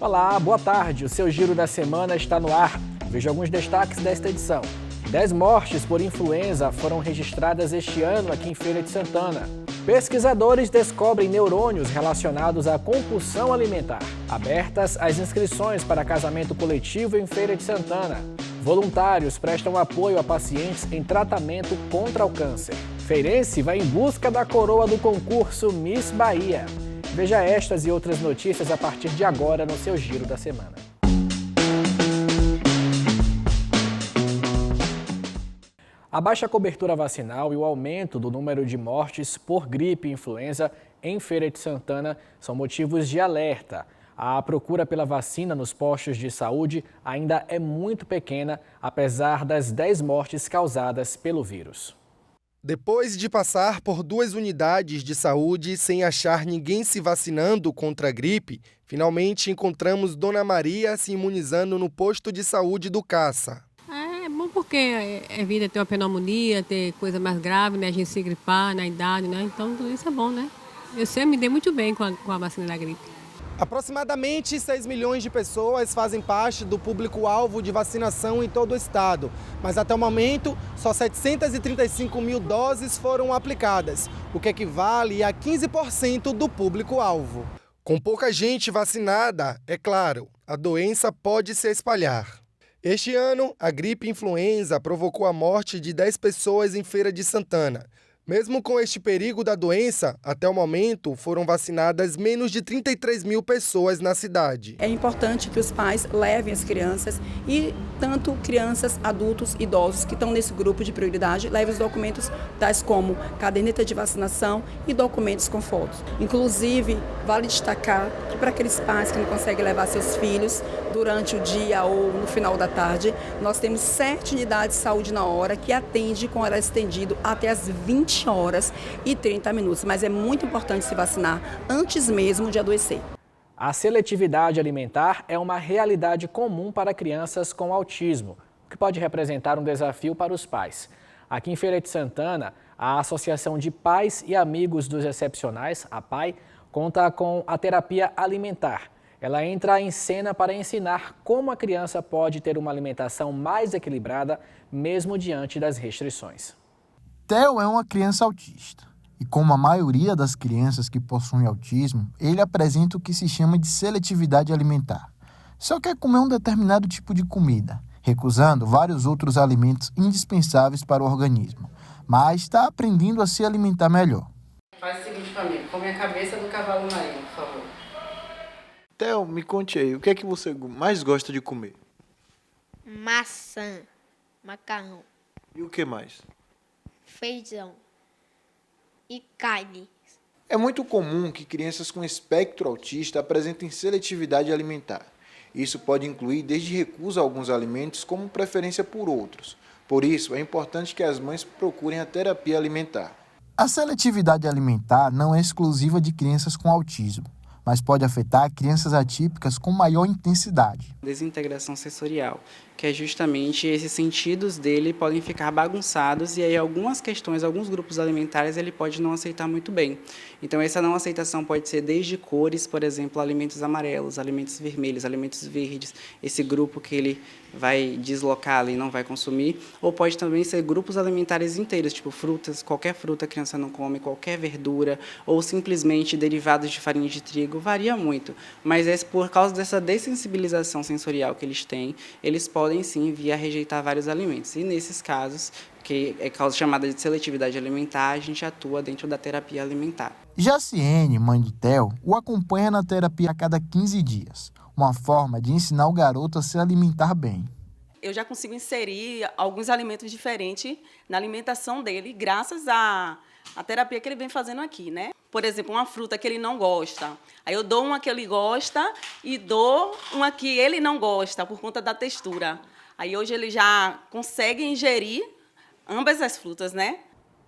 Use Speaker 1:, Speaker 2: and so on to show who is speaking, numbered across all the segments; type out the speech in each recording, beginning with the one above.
Speaker 1: Olá, boa tarde. O seu Giro da Semana está no ar. Veja alguns destaques desta edição. 10 mortes por influenza foram registradas este ano aqui em Feira de Santana. Pesquisadores descobrem neurônios relacionados à compulsão alimentar. Abertas as inscrições para casamento coletivo em Feira de Santana. Voluntários prestam apoio a pacientes em tratamento contra o câncer. Feirense vai em busca da coroa do concurso Miss Bahia. Veja estas e outras notícias a partir de agora no seu Giro da Semana. A baixa cobertura vacinal e o aumento do número de mortes por gripe e influenza em Feira de Santana são motivos de alerta. A procura pela vacina nos postos de saúde ainda é muito pequena, apesar das 10 mortes causadas pelo vírus.
Speaker 2: Depois de passar por 2 unidades de saúde sem achar ninguém se vacinando contra a gripe, finalmente encontramos Dona Maria se imunizando no posto de saúde do Caça.
Speaker 3: É bom porque evita ter uma pneumonia, ter coisa mais grave, né? A gente se gripar na idade, né? Então tudo isso é bom, né? Eu sempre me dei muito bem com a vacina da gripe.
Speaker 2: Aproximadamente 6 milhões de pessoas fazem parte do público-alvo de vacinação em todo o estado. Mas até o momento, só 735 mil doses foram aplicadas, o que equivale a 15% do público-alvo. Com pouca gente vacinada, é claro, a doença pode se espalhar. Este ano, a gripe influenza provocou a morte de 10 pessoas em Feira de Santana. Mesmo com este perigo da doença, até o momento foram vacinadas menos de 33 mil pessoas na cidade.
Speaker 4: É importante que os pais levem as crianças e tanto crianças, adultos, idosos que estão nesse grupo de prioridade, levem os documentos tais como caderneta de vacinação e documentos com fotos. Inclusive, vale destacar que para aqueles pais que não conseguem levar seus filhos durante o dia ou no final da tarde, nós temos 7 unidades de saúde na hora que atende com horário estendido até as 20 horas e 30 minutos, mas é muito importante se vacinar antes mesmo de adoecer.
Speaker 1: A seletividade alimentar é uma realidade comum para crianças com autismo, o que pode representar um desafio para os pais. Aqui em Feira de Santana, a Associação de Pais e Amigos dos Excepcionais, a APAE, conta com a terapia alimentar. Ela entra em cena para ensinar como a criança pode ter uma alimentação mais equilibrada, mesmo diante das restrições.
Speaker 5: Theo é uma criança autista e, como a maioria das crianças que possuem autismo, ele apresenta o que se chama de seletividade alimentar. Só quer comer um determinado tipo de comida, recusando vários outros alimentos indispensáveis para o organismo, mas está aprendendo a se alimentar melhor.
Speaker 6: Faz o seguinte para mim, come a cabeça do cavalo marinho, por favor.
Speaker 7: Theo, me conte aí, o que é que você mais gosta de comer?
Speaker 8: Maçã, macarrão,
Speaker 7: E o que mais?
Speaker 8: feijão e carne.
Speaker 7: É muito comum que crianças com espectro autista apresentem seletividade alimentar. Isso pode incluir desde recusa a alguns alimentos como preferência por outros. Por isso, é importante que as mães procurem a terapia alimentar.
Speaker 5: A seletividade alimentar não é exclusiva de crianças com autismo, mas pode afetar crianças atípicas com maior intensidade.
Speaker 9: Desintegração sensorial, que é justamente esses sentidos dele podem ficar bagunçados e aí algumas questões, alguns grupos alimentares ele pode não aceitar muito bem. Então essa não aceitação pode ser desde cores, por exemplo, alimentos amarelos, alimentos vermelhos, alimentos verdes, esse grupo que ele vai deslocar ali e não vai consumir, ou pode também ser grupos alimentares inteiros, tipo frutas, qualquer fruta a criança não come, qualquer verdura, ou simplesmente derivados de farinha de trigo, varia muito, mas é por causa dessa dessensibilização sensorial que eles têm, eles podem sim vir a rejeitar vários alimentos. E nesses casos, que é causa chamada de seletividade alimentar, a gente atua dentro da terapia alimentar.
Speaker 5: Jaciene, mãe do Theo, o acompanha na terapia a cada 15 dias, uma forma de ensinar o garoto a se alimentar bem.
Speaker 10: Eu já consigo inserir alguns alimentos diferentes na alimentação dele, graças à terapia que ele vem fazendo aqui, né? Por exemplo, uma fruta que ele não gosta. Aí eu dou uma que ele gosta e dou uma que ele não gosta, por conta da textura. Aí hoje ele já consegue ingerir ambas as frutas, né?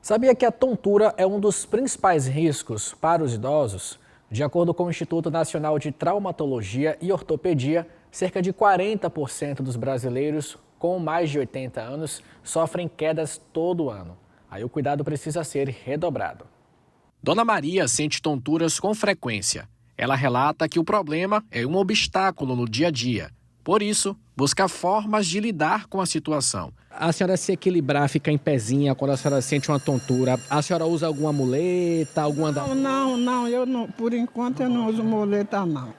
Speaker 1: Sabia que a tontura é um dos principais riscos para os idosos? De acordo com o Instituto Nacional de Traumatologia e Ortopedia, cerca de 40% dos brasileiros com mais de 80 anos sofrem quedas todo ano. Aí o cuidado precisa ser redobrado. Dona Maria sente tonturas com frequência. Ela relata que o problema é um obstáculo no dia a dia. Por isso, busca formas de lidar com a situação. A senhora se equilibrar, ficar em pezinha quando a senhora sente uma tontura, a senhora usa alguma muleta, alguma...
Speaker 11: Não, eu não, por enquanto eu não uso muleta, não.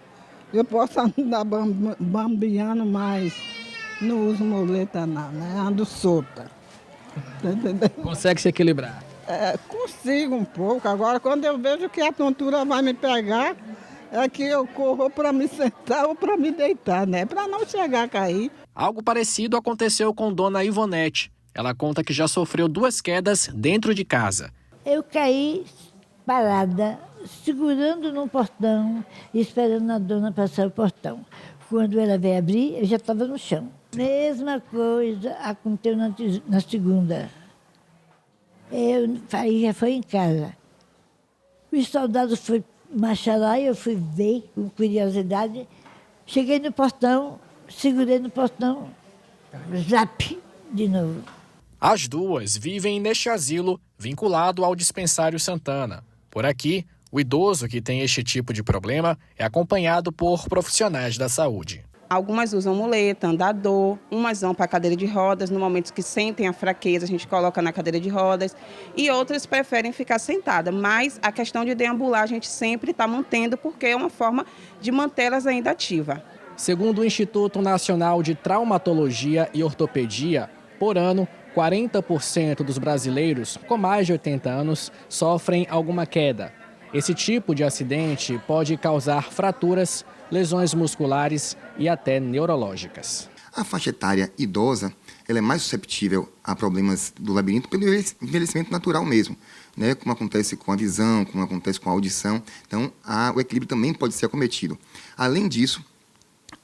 Speaker 11: Eu posso andar bambeando, mas não uso muleta, não, né? Ando solta.
Speaker 1: Consegue se equilibrar?
Speaker 11: Consigo um pouco. Agora, quando eu vejo que a tontura vai me pegar, é que eu corro para me sentar ou para me deitar, né? Para não chegar a cair.
Speaker 1: Algo parecido aconteceu com Dona Ivonete. Ela conta que já sofreu 2 quedas dentro de casa.
Speaker 12: Eu caí parada, segurando no portão e esperando a dona passar o portão. Quando ela veio abrir, eu já estava no chão. Mesma coisa aconteceu na segunda. Aí já foi em casa. Os soldados foram marchar lá e eu fui ver com curiosidade. Cheguei no portão, segurei no portão, zap, de novo.
Speaker 1: As duas vivem neste asilo vinculado ao Dispensário Santana. Por aqui, o idoso que tem este tipo de problema é acompanhado por profissionais da saúde.
Speaker 13: Algumas usam muleta, andador, umas vão para a cadeira de rodas, no momento que sentem a fraqueza, a gente coloca na cadeira de rodas, e outras preferem ficar sentada. Mas a questão de deambular a gente sempre está mantendo, porque é uma forma de mantê-las ainda ativas.
Speaker 1: Segundo o Instituto Nacional de Traumatologia e Ortopedia, por ano, 40% dos brasileiros com mais de 80 anos sofrem alguma queda. Esse tipo de acidente pode causar fraturas, lesões musculares e até neurológicas.
Speaker 14: A faixa etária idosa ela é mais susceptível a problemas do labirinto pelo envelhecimento natural mesmo, né? Como acontece com a visão, como acontece com a audição. Então, o equilíbrio também pode ser acometido. Além disso,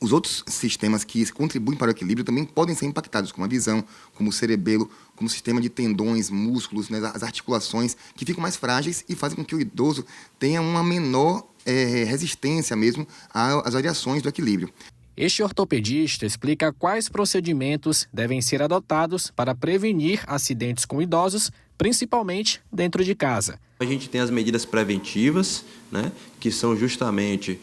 Speaker 14: os outros sistemas que contribuem para o equilíbrio também podem ser impactados, como a visão, como o cerebelo, como o sistema de tendões, músculos, né, as articulações, que ficam mais frágeis e fazem com que o idoso tenha uma menor resistência mesmo às variações do equilíbrio.
Speaker 1: Este ortopedista explica quais procedimentos devem ser adotados para prevenir acidentes com idosos, principalmente dentro de casa.
Speaker 15: A gente tem as medidas preventivas, né, que são justamente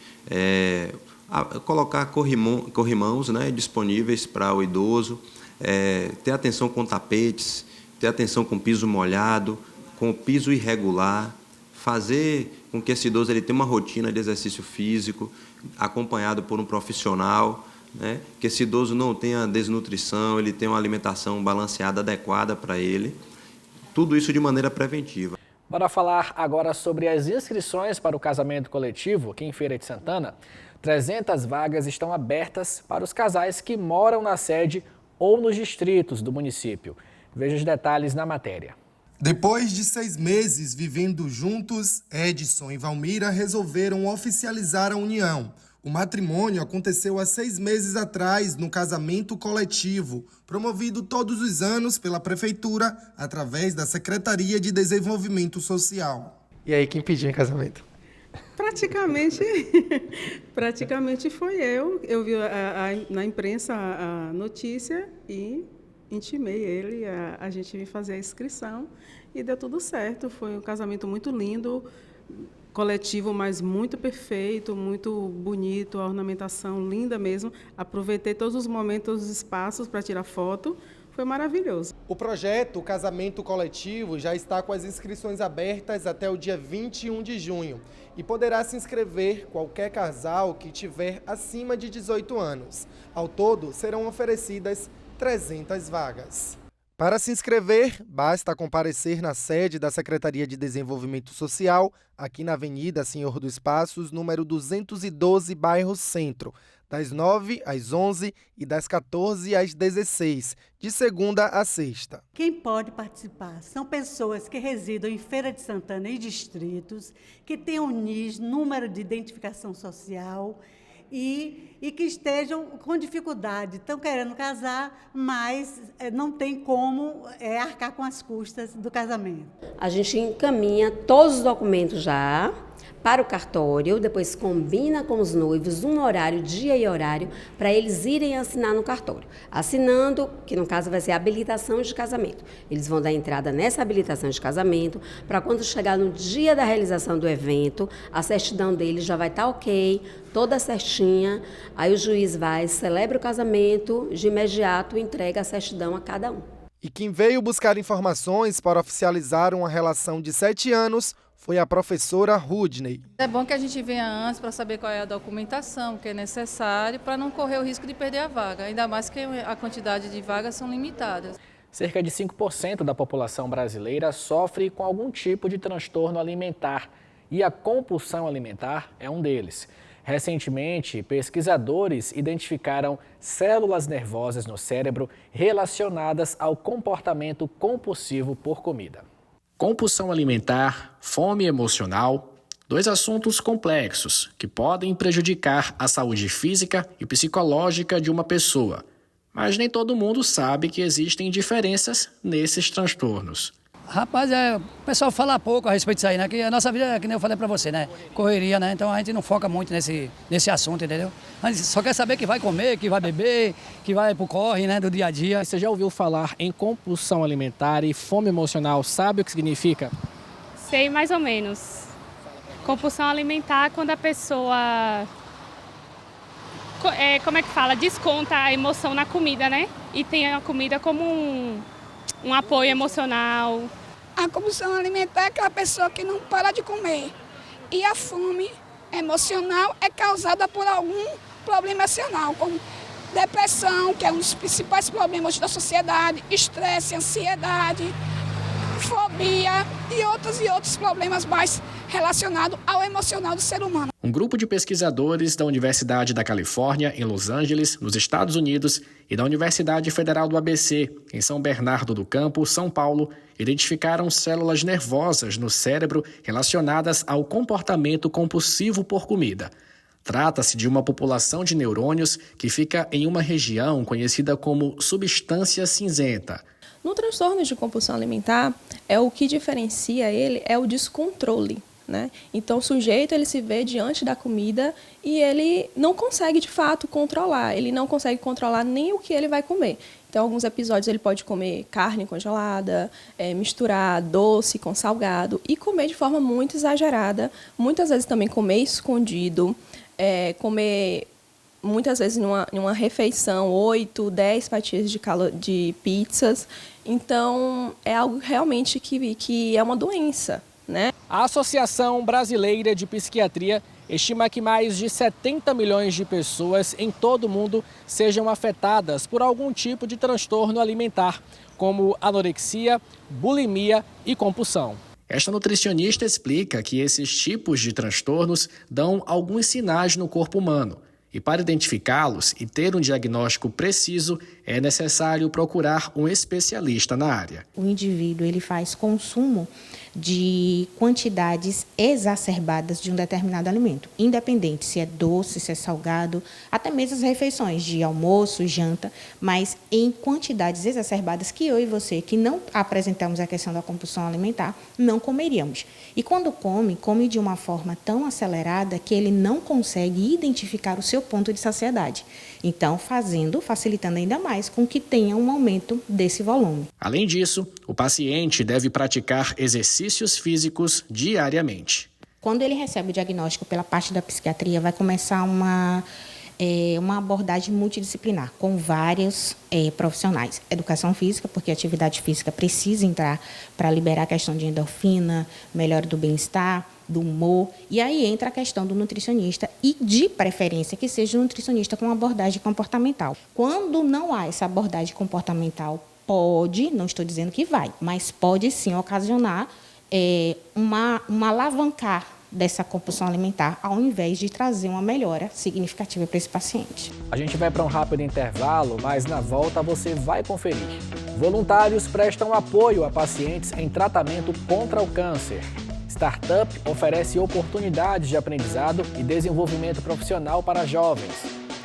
Speaker 15: colocar corrimãos, né, disponíveis para o idoso, ter atenção com tapetes, ter atenção com piso molhado, com piso irregular, fazer com que esse idoso ele tenha uma rotina de exercício físico, acompanhado por um profissional, né, que esse idoso não tenha desnutrição, ele tenha uma alimentação balanceada, adequada para ele. Tudo isso de maneira preventiva.
Speaker 1: Bora falar agora sobre as inscrições para o casamento coletivo aqui em Feira de Santana. 300 vagas estão abertas para os casais que moram na sede ou nos distritos do município. Veja os detalhes na matéria.
Speaker 2: Depois de 6 meses vivendo juntos, Edson e Valmira resolveram oficializar a união. O matrimônio aconteceu há 6 meses atrás no casamento coletivo, promovido todos os anos pela Prefeitura, através da Secretaria de Desenvolvimento Social.
Speaker 16: E aí, quem pediu em casamento?
Speaker 17: Praticamente foi eu. Eu vi na imprensa a notícia e intimei ele a gente vir fazer a inscrição e deu tudo certo. Foi um casamento muito lindo, coletivo, mas muito perfeito, muito bonito, a ornamentação linda mesmo. Aproveitei todos os momentos, os espaços para tirar foto. Foi maravilhoso.
Speaker 2: O projeto Casamento Coletivo já está com as inscrições abertas até o dia 21 de junho e poderá se inscrever qualquer casal que tiver acima de 18 anos. Ao todo, serão oferecidas 300 vagas. Para se inscrever, basta comparecer na sede da Secretaria de Desenvolvimento Social, aqui na Avenida Senhor dos Passos, número 212, bairro Centro, das 9 às 11 e das 14 às 16, de segunda a sexta.
Speaker 18: Quem pode participar são pessoas que residam em Feira de Santana e distritos, que tenham NIS, número de identificação social, e que estejam com dificuldade, estão querendo casar, mas não tem como arcar com as custas do casamento.
Speaker 19: A gente encaminha todos os documentos já
Speaker 16: para o cartório, depois combina com os noivos um horário, dia e horário, para eles irem assinar no cartório. Assinando, que no caso vai ser a habilitação de casamento. Eles vão dar entrada nessa habilitação de casamento, para quando chegar no dia da realização do evento, a certidão deles já vai estar ok, toda certinha, aí o juiz vai, celebra o casamento, de imediato entrega a certidão a cada um.
Speaker 2: E quem veio buscar informações para oficializar uma relação de 7 anos foi a professora Rudney.
Speaker 19: É bom que a gente venha antes para saber qual é a documentação que é necessário para não correr o risco de perder a vaga, ainda mais que a quantidade de vagas são limitadas.
Speaker 1: Cerca de 5% da população brasileira sofre com algum tipo de transtorno alimentar e a compulsão alimentar é um deles. Recentemente, pesquisadores identificaram células nervosas no cérebro relacionadas ao comportamento compulsivo por comida. Compulsão alimentar, fome emocional, 2 assuntos complexos que podem prejudicar a saúde física e psicológica de uma pessoa. Mas nem todo mundo sabe que existem diferenças nesses transtornos.
Speaker 20: Rapaz, o pessoal fala pouco a respeito disso aí, né? Que a nossa vida, que nem eu falei pra você, né? Correria, né? Então a gente não foca muito nesse assunto, entendeu? A gente só quer saber que vai comer, que vai beber, que vai pro corre, né? Do dia a dia.
Speaker 1: Você já ouviu falar em compulsão alimentar e fome emocional? Sabe o que significa?
Speaker 21: Sei mais ou menos. Compulsão alimentar quando a pessoa... como é que fala? Desconta a emoção na comida, né? E tem a comida como um apoio emocional.
Speaker 22: A compulsão alimentar é aquela pessoa que não para de comer. E a fome emocional é causada por algum problema emocional, como depressão, que é um dos principais problemas da sociedade, estresse, ansiedade, fobia e outros problemas mais relacionados ao emocional do ser humano.
Speaker 1: Um grupo de pesquisadores da Universidade da Califórnia, em Los Angeles, nos Estados Unidos, e da Universidade Federal do ABC, em São Bernardo do Campo, São Paulo, identificaram células nervosas no cérebro relacionadas ao comportamento compulsivo por comida. Trata-se de uma população de neurônios que fica em uma região conhecida como substância cinzenta.
Speaker 23: No transtorno de compulsão alimentar, o que diferencia ele é o descontrole, né? Então, o sujeito ele se vê diante da comida e ele não consegue, de fato, controlar. Ele não consegue controlar nem o que ele vai comer. Então, em alguns episódios, ele pode comer carne congelada, misturar doce com salgado e comer de forma muito exagerada. Muitas vezes também comer escondido, comer... Muitas vezes, numa refeição, 8, 10 fatias de pizzas. Então, é algo realmente que é uma doença, né?
Speaker 1: A Associação Brasileira de Psiquiatria estima que mais de 70 milhões de pessoas em todo o mundo sejam afetadas por algum tipo de transtorno alimentar, como anorexia, bulimia e compulsão. Esta nutricionista explica que esses tipos de transtornos dão alguns sinais no corpo humano. E para identificá-los e ter um diagnóstico preciso, é necessário procurar um especialista na área.
Speaker 24: O indivíduo ele faz consumo de quantidades exacerbadas de um determinado alimento, independente se é doce, se é salgado, até mesmo as refeições de almoço, janta, mas em quantidades exacerbadas que eu e você, que não apresentamos a questão da compulsão alimentar, não comeríamos. E quando come de uma forma tão acelerada que ele não consegue identificar o seu ponto de saciedade. Então, facilitando ainda mais com que tenha um aumento desse volume.
Speaker 1: Além disso, o paciente deve praticar exercícios físicos diariamente.
Speaker 24: Quando ele recebe o diagnóstico pela parte da psiquiatria, vai começar uma abordagem multidisciplinar, com vários profissionais. Educação física, porque a atividade física precisa entrar para liberar a questão de endorfina, melhora do bem-estar, do humor. E aí entra a questão do nutricionista e, de preferência, que seja um nutricionista com abordagem comportamental. Quando não há essa abordagem comportamental, pode, não estou dizendo que vai, mas pode sim ocasionar uma alavancar dessa compulsão alimentar, ao invés de trazer uma melhora significativa para esse paciente.
Speaker 1: A gente vai para um rápido intervalo, mas na volta você vai conferir. Voluntários prestam apoio a pacientes em tratamento contra o câncer. Startup oferece oportunidades de aprendizado e desenvolvimento profissional para jovens.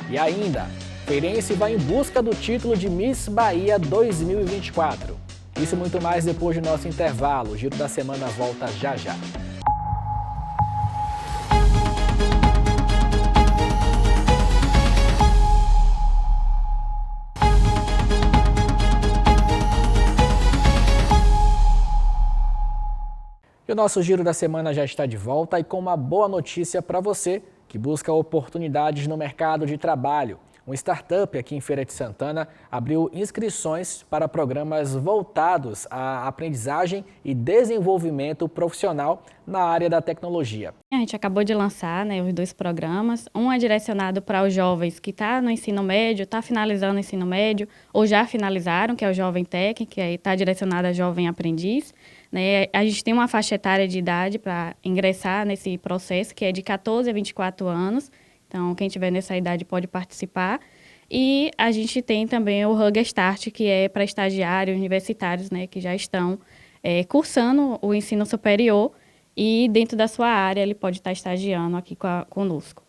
Speaker 1: E ainda, feirense vai em busca do título de Miss Bahia 2024. Isso e muito mais depois do nosso intervalo. O Giro da Semana volta já já. E o nosso Giro da Semana já está de volta e com uma boa notícia para você que busca oportunidades no mercado de trabalho. Uma startup aqui em Feira de Santana abriu inscrições para programas voltados à aprendizagem e desenvolvimento profissional na área da tecnologia.
Speaker 3: A gente acabou de lançar os 2 programas. Um é direcionado para os jovens que estão no ensino médio, está finalizando o ensino médio ou já finalizaram, que é o Jovem Tech, que está direcionado a jovem aprendiz. A gente tem uma faixa etária de idade para ingressar nesse processo, que é de 14 a 24 anos. Então, quem tiver nessa idade pode participar. E a gente tem também o Hugger Start, que é para estagiários universitários, que já estão cursando o ensino superior e dentro da sua área ele pode estar estagiando aqui conosco.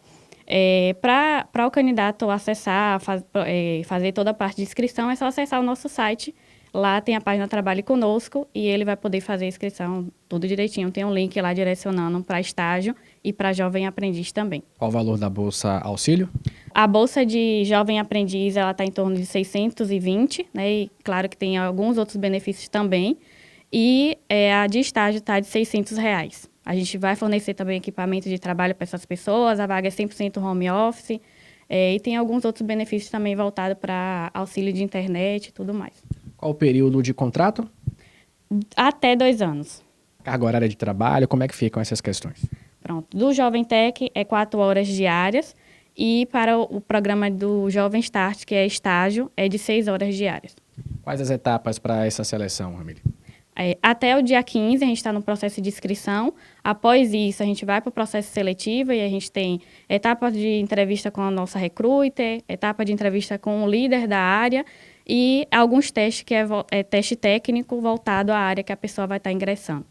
Speaker 3: Para o candidato acessar, fazer toda a parte de inscrição, é só acessar o nosso site. Lá tem a página Trabalhe Conosco e ele vai poder fazer a inscrição tudo direitinho. Tem um link lá direcionando para estágio e para jovem aprendiz também.
Speaker 1: Qual o valor da Bolsa Auxílio?
Speaker 3: A Bolsa de Jovem Aprendiz está em torno de 620, e claro que tem alguns outros benefícios também. E a de estágio está de R$600. A gente vai fornecer também equipamento de trabalho para essas pessoas, a vaga é 100% home office e tem alguns outros benefícios também voltados para auxílio de internet e tudo mais.
Speaker 1: Qual o período de contrato?
Speaker 3: Até 2 anos.
Speaker 1: Carga horária de trabalho, como é que ficam essas questões?
Speaker 3: Pronto. Do Jovem Tech é 4 horas diárias e para o programa do Jovem Start, que é estágio, é de 6 horas diárias.
Speaker 1: Quais as etapas para essa seleção, Ramília?
Speaker 3: Até o dia 15 a gente está no processo de inscrição. Após isso, a gente vai para o processo seletivo e a gente tem etapa de entrevista com a nossa recruiter, etapa de entrevista com o líder da área e alguns testes que é teste técnico voltado à área que a pessoa vai estar ingressando.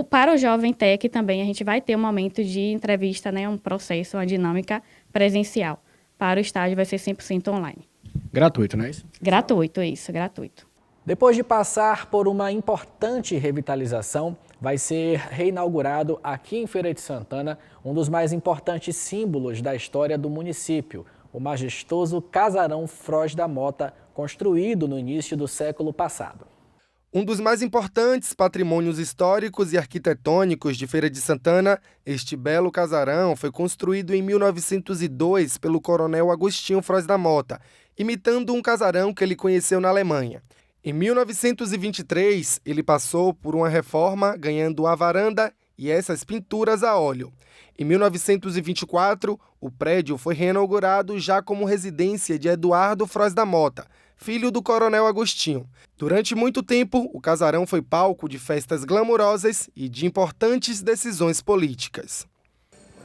Speaker 3: Para o Jovem Tech também a gente vai ter um momento de entrevista, um processo, uma dinâmica presencial. Para o estágio vai ser 100% online.
Speaker 1: Gratuito, não é isso?
Speaker 3: Gratuito, isso, gratuito.
Speaker 1: Depois de passar por uma importante revitalização, vai ser reinaugurado aqui em Feira de Santana um dos mais importantes símbolos da história do município, o majestoso Casarão Froz da Mota, construído no início do século passado.
Speaker 2: Um dos mais importantes patrimônios históricos e arquitetônicos de Feira de Santana, este belo casarão foi construído em 1902 pelo coronel Agostinho Froz da Mota, imitando um casarão que ele conheceu na Alemanha. Em 1923, ele passou por uma reforma, ganhando a varanda e essas pinturas a óleo. Em 1924, o prédio foi reinaugurado já como residência de Eduardo Froz da Mota, filho do coronel Agostinho. Durante muito tempo, o casarão foi palco de festas glamourosas e de importantes decisões políticas.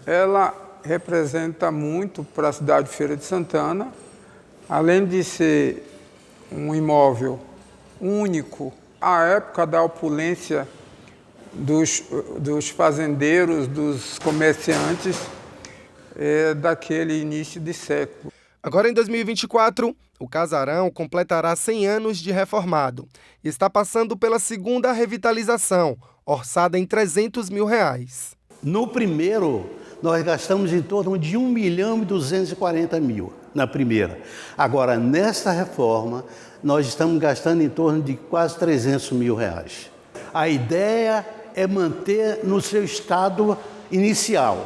Speaker 4: Ela representa muito para a cidade de Feira de Santana, além de ser um imóvel único, à época da opulência dos fazendeiros, dos comerciantes, daquele início de século.
Speaker 2: Agora, em 2024, o casarão completará 100 anos de reformado e está passando pela segunda revitalização, orçada em R$300 mil.
Speaker 6: No primeiro, nós gastamos em torno de R$1.240.000 na primeira. Agora, nesta reforma, nós estamos gastando em torno de quase R$300 mil. A ideia é manter no seu estado inicial.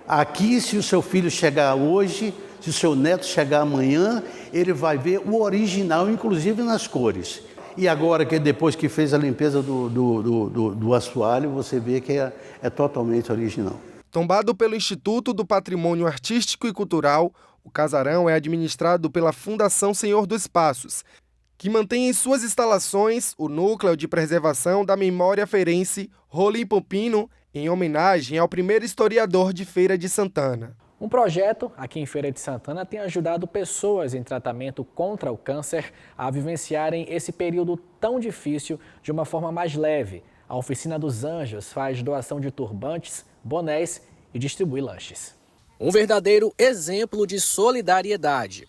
Speaker 6: Aqui, se o seu filho chegar hoje, se o seu neto chegar amanhã, ele vai ver o original, inclusive nas cores. E agora, que depois que fez a limpeza do assoalho, você vê que é totalmente original.
Speaker 2: Tombado pelo Instituto do Patrimônio Artístico e Cultural, o casarão é administrado pela Fundação Senhor dos Passos, que mantém em suas instalações o Núcleo de Preservação da Memória Feirense Rolim Pompino, em homenagem ao primeiro historiador de Feira de Santana.
Speaker 1: Um projeto aqui em Feira de Santana tem ajudado pessoas em tratamento contra o câncer a vivenciarem esse período tão difícil de uma forma mais leve. A Oficina dos Anjos faz doação de turbantes, bonés e distribui lanches. Um verdadeiro exemplo de solidariedade.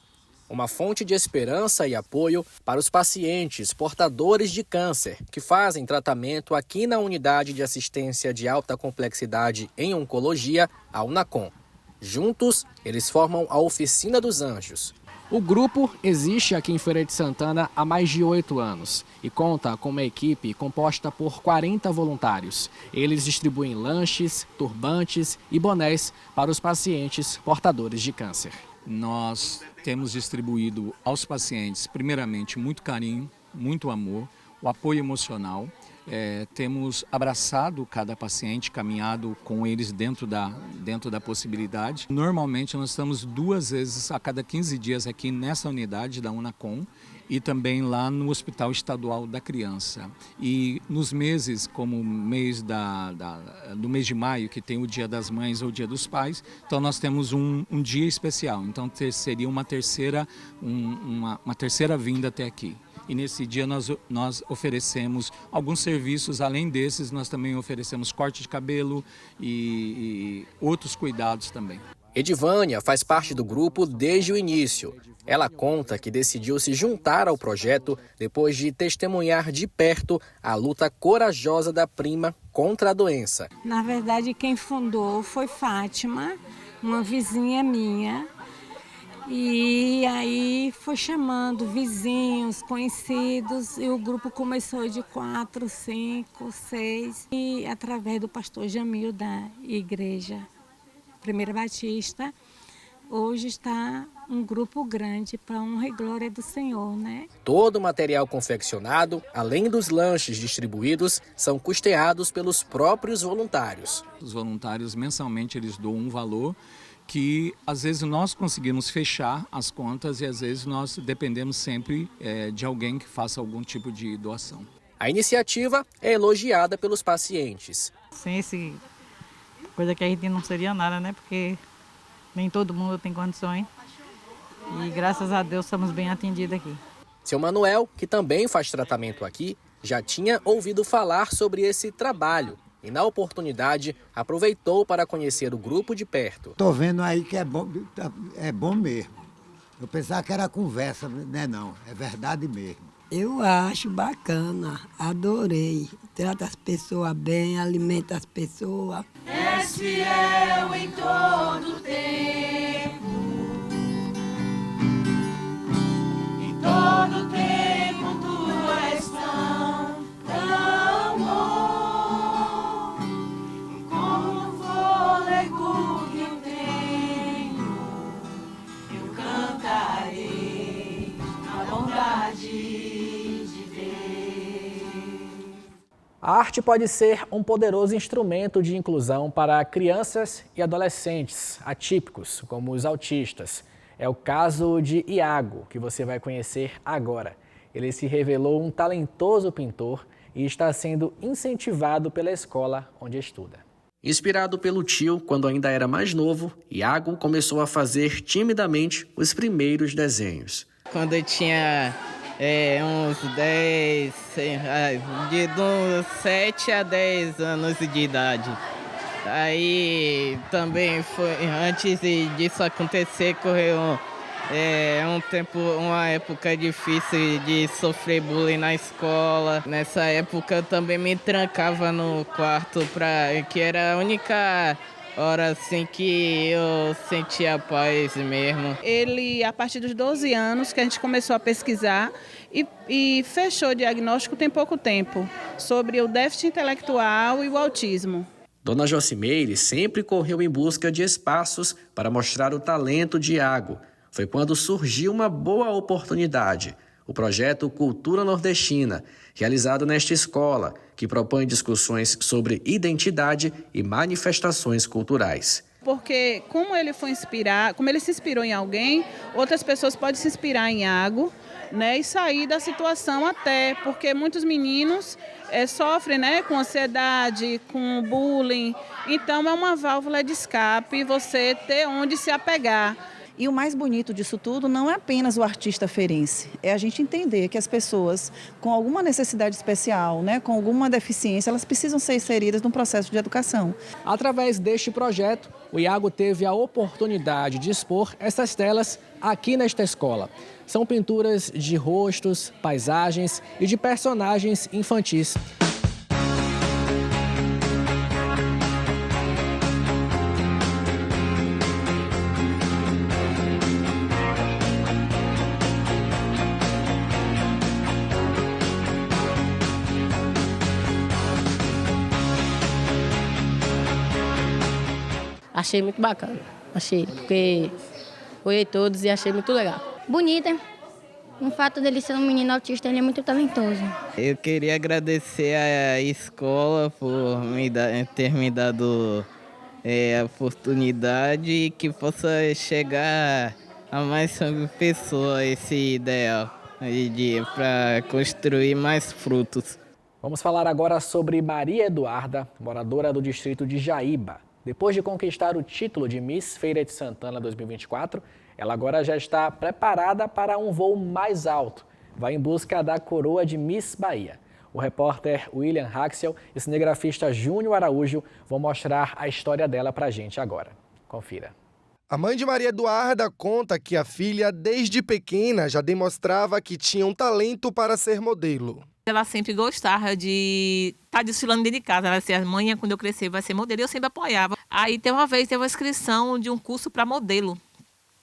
Speaker 1: Uma fonte de esperança e apoio para os pacientes portadores de câncer que fazem tratamento aqui na Unidade de Assistência de Alta Complexidade em Oncologia, a UNACOM. Juntos, eles formam a Oficina dos Anjos. O grupo existe aqui em Feira de Santana há mais de 8 anos e conta com uma equipe composta por 40 voluntários. Eles distribuem lanches, turbantes e bonés para os pacientes portadores de câncer.
Speaker 5: Nós temos distribuído aos pacientes, primeiramente, muito carinho, muito amor, o apoio emocional. Temos abraçado cada paciente, caminhado com eles dentro da possibilidade. Normalmente nós estamos 2 vezes a cada 15 dias aqui nessa unidade da Unacom e também lá no Hospital Estadual da Criança. E nos meses, como o mês do mês de maio, que tem o Dia das Mães ou o Dia dos Pais, então nós temos um dia especial. Então seria uma terceira vinda até aqui. E nesse dia nós oferecemos alguns serviços, além desses nós também oferecemos corte de cabelo e outros cuidados também.
Speaker 1: Edivânia faz parte do grupo desde o início. Ela conta que decidiu se juntar ao projeto depois de testemunhar de perto a luta corajosa da prima contra a doença.
Speaker 7: Na verdade, quem fundou foi Fátima, uma vizinha minha. E aí foi chamando vizinhos, conhecidos, e o grupo começou de 4, 5, 6. E através do pastor Jamil da Igreja Primeira Batista, hoje está um grupo grande para honra e glória do Senhor, né?
Speaker 1: Todo o material confeccionado, além dos lanches distribuídos, são custeados pelos próprios voluntários.
Speaker 5: Os voluntários mensalmente eles doam um valor que às vezes nós conseguimos fechar as contas e às vezes nós dependemos sempre de alguém que faça algum tipo de doação.
Speaker 1: A iniciativa é elogiada pelos pacientes.
Speaker 8: Sem esse coisa que a gente não seria nada, né? Porque nem todo mundo tem condições e graças a Deus somos bem atendidos aqui.
Speaker 1: Seu Manuel, que também faz tratamento aqui, já tinha ouvido falar sobre esse trabalho. E, na oportunidade, aproveitou para conhecer o grupo de perto.
Speaker 9: Estou vendo aí que é bom mesmo. Eu pensava que era conversa, né? Não, é verdade mesmo.
Speaker 25: Eu acho bacana, adorei. Trata as pessoas bem, alimenta as pessoas.
Speaker 26: És fiel em todo tempo. Em todo tempo tu és tão bom.
Speaker 1: A arte pode ser um poderoso instrumento de inclusão para crianças e adolescentes atípicos, como os autistas. É o caso de Iago, que você vai conhecer agora. Ele se revelou um talentoso pintor e está sendo incentivado pela escola onde estuda. Inspirado pelo tio, quando ainda era mais novo, Iago começou a fazer timidamente os primeiros desenhos.
Speaker 27: Quando eu tinha uns 10, de 7 a 10 anos de idade. Aí também foi, antes disso acontecer, correu uma época difícil de sofrer bullying na escola. Nessa época eu também me trancava no quarto, que era a única hora assim que eu sentia paz mesmo.
Speaker 13: Ele, a partir dos 12 anos que a gente começou a pesquisar e fechou o diagnóstico tem pouco tempo, sobre o déficit intelectual e o autismo.
Speaker 1: Dona Josimeire sempre correu em busca de espaços para mostrar o talento de Iago. Foi quando surgiu uma boa oportunidade, o projeto Cultura Nordestina, realizado nesta escola, que propõe discussões sobre identidade e manifestações culturais.
Speaker 13: Porque como ele se inspirou em alguém, outras pessoas podem se inspirar em Iago, né, e sair da situação até, porque muitos meninos sofrem, né, com ansiedade, com bullying, então é uma válvula de escape você ter onde se apegar.
Speaker 28: E o mais bonito disso tudo não é apenas o artista feirense, é a gente entender que as pessoas com alguma necessidade especial, né, com alguma deficiência, elas precisam ser inseridas no processo de educação.
Speaker 1: Através deste projeto, o Iago teve a oportunidade de expor essas telas aqui nesta escola. São pinturas de rostos, paisagens e de personagens infantis.
Speaker 10: Achei muito bacana, porque olhei todos e achei muito legal.
Speaker 11: Bonita. O fato dele ser um menino autista, ele é muito talentoso.
Speaker 27: Eu queria agradecer à escola por ter me dado a oportunidade e que possa chegar a mais pessoas esse ideal para construir mais frutos.
Speaker 1: Vamos falar agora sobre Maria Eduarda, moradora do distrito de Jaíba. Depois de conquistar o título de Miss Feira de Santana 2024, ela agora já está preparada para um voo mais alto. Vai em busca da coroa de Miss Bahia. O repórter William Haxel e o cinegrafista Júnior Araújo vão mostrar a história dela pra gente agora. Confira.
Speaker 2: A mãe de Maria Eduarda conta que a filha, desde pequena, já demonstrava que tinha um talento para ser modelo.
Speaker 12: Ela sempre gostava de estar desfilando dentro de casa. Ela dizia, mãe, quando eu crescer vai ser modelo. E eu sempre apoiava. Aí teve uma inscrição de um curso para modelo.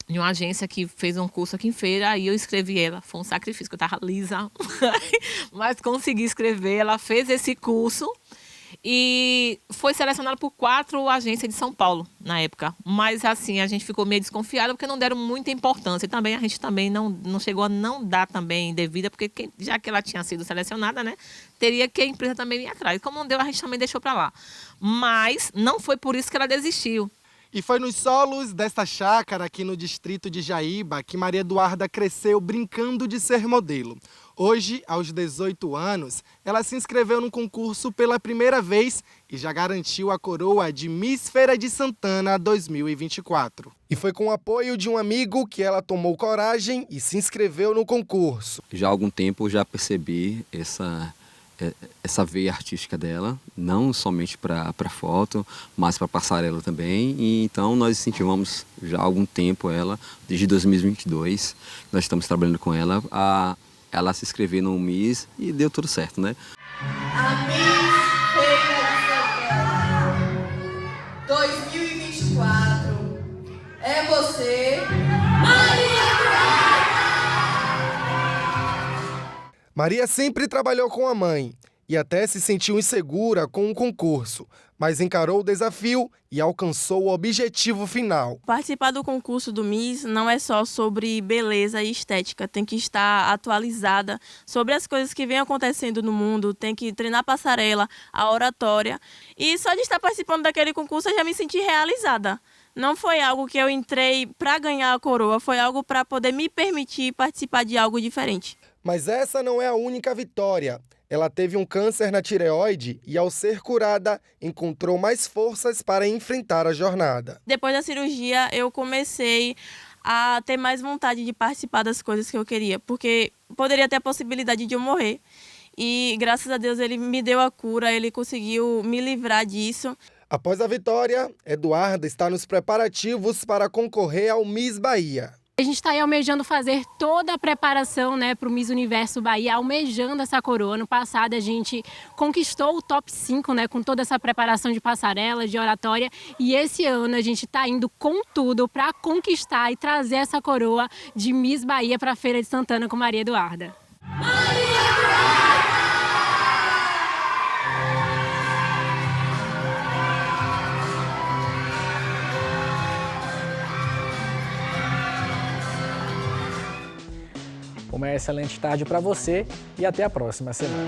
Speaker 12: De uma agência que fez um curso aqui em Feira. Aí eu escrevi ela. Foi um sacrifício, que eu estava lisa. Mas consegui escrever. Ela fez esse curso. E foi selecionada por 4 agências de São Paulo, na época. Mas, assim, a gente ficou meio desconfiada porque não deram muita importância. E também a gente também não chegou a não dar também devida, porque já que ela tinha sido selecionada, né, teria que a empresa também ir atrás. Como não deu, a gente também deixou para lá. Mas não foi por isso que ela desistiu.
Speaker 2: E foi nos solos desta chácara aqui no distrito de Jaíba que Maria Eduarda cresceu brincando de ser modelo. Hoje, aos 18 anos, ela se inscreveu no concurso pela primeira vez e já garantiu a coroa de Miss Feira de Santana 2024. E foi com o apoio de um amigo que ela tomou coragem e se inscreveu no concurso.
Speaker 14: Já há algum tempo eu já percebi essa veia artística dela, não somente para foto, mas para passarela também. E então nós incentivamos já há algum tempo ela, desde 2022, nós estamos trabalhando com ela, a ela se inscrever no Miss e deu tudo certo, né?
Speaker 26: A Miss Feira de Santana 2024 é você, Maria Eduarda!
Speaker 2: Maria sempre trabalhou com a mãe e até se sentiu insegura com o concurso, mas encarou o desafio e alcançou o objetivo final.
Speaker 15: Participar do concurso do Miss não é só sobre beleza e estética, tem que estar atualizada sobre as coisas que vêm acontecendo no mundo, tem que treinar passarela, a oratória. E só de estar participando daquele concurso eu já me senti realizada. Não foi algo que eu entrei para ganhar a coroa, foi algo para poder me permitir participar de algo diferente.
Speaker 2: Mas essa não é a única vitória. Ela teve um câncer na tireoide e, ao ser curada, encontrou mais forças para enfrentar a jornada.
Speaker 15: Depois da cirurgia, eu comecei a ter mais vontade de participar das coisas que eu queria, porque poderia ter a possibilidade de eu morrer. E, graças a Deus, ele me deu a cura, ele conseguiu me livrar disso.
Speaker 2: Após a vitória, Eduarda está nos preparativos para concorrer ao Miss Bahia.
Speaker 16: A gente está aí almejando fazer toda a preparação, né, para o Miss Universo Bahia, almejando essa coroa. No passado a gente conquistou o top 5, né, com toda essa preparação de passarela, de oratória. E esse ano a gente está indo com tudo para conquistar e trazer essa coroa de Miss Bahia para a Feira de Santana com Maria Eduarda.
Speaker 1: Uma excelente tarde para você e até a próxima semana.